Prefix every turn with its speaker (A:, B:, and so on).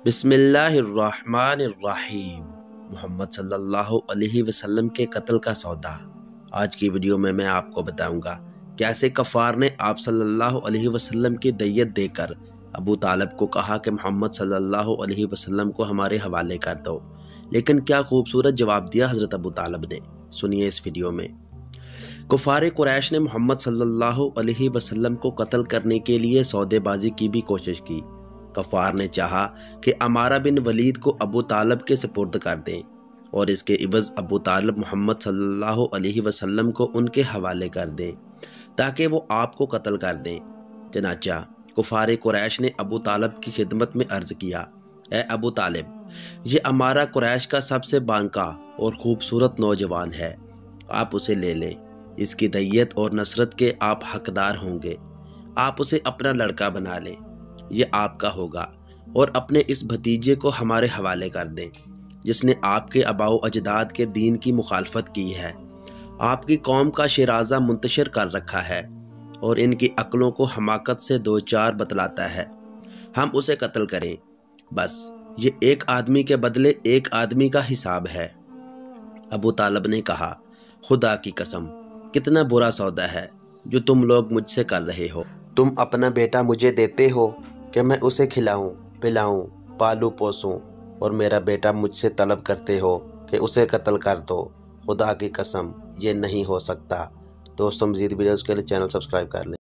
A: بسم اللہ الرحمن الرحیم۔ محمد صلی اللہ علیہ وسلم کے قتل کا سودا۔ آج کی ویڈیو میں آپ کو بتاؤں گا کیسے کفار نے آپ صلی اللہ علیہ وسلم کی دیت دے کر ابو طالب کو کہا کہ محمد صلی اللہ علیہ وسلم کو ہمارے حوالے کر دو، لیکن کیا خوبصورت جواب دیا حضرت ابو طالب نے، سنیے اس ویڈیو میں۔ کفار قریش نے محمد صلی اللہ علیہ وسلم کو قتل کرنے کے لیے سودے بازی کی بھی کوشش کی۔ کفار نے چاہا کہ عمارہ بن ولید کو ابو طالب کے سپرد کر دیں اور اس کے عوض ابو طالب محمد صلی اللہ علیہ وسلم کو ان کے حوالے کر دیں تاکہ وہ آپ کو قتل کر دیں۔ چنانچہ کفار قریش نے ابو طالب کی خدمت میں عرض کیا، اے ابو طالب، یہ عمارہ قریش کا سب سے بانکا اور خوبصورت نوجوان ہے، آپ اسے لے لیں، اس کی دیت اور نصرت کے آپ حقدار ہوں گے، آپ اسے اپنا لڑکا بنا لیں، یہ آپ کا ہوگا، اور اپنے اس بھتیجے کو ہمارے حوالے کر دیں جس نے آپ کے آباء و اجداد کے دین کی مخالفت کی ہے، آپ کی قوم کا شیرازہ منتشر کر رکھا ہے اور ان کی عقلوں کو حماقت سے دو چار بتلاتا ہے، ہم اسے قتل کریں، بس یہ ایک آدمی کے بدلے ایک آدمی کا حساب ہے۔ ابو طالب نے کہا، خدا کی قسم، کتنا برا سودا ہے جو تم لوگ مجھ سے کر رہے ہو۔ تم اپنا بیٹا مجھے دیتے ہو کہ میں اسے کھلاؤں، پلاؤں، پالوں پوسوں، اور میرا بیٹا مجھ سے طلب کرتے ہو کہ اسے قتل کر دو۔ خدا کی قسم، یہ نہیں ہو سکتا۔ دوستوں، مزید ویڈیوز کے لیے چینل سبسکرائب کر لیں۔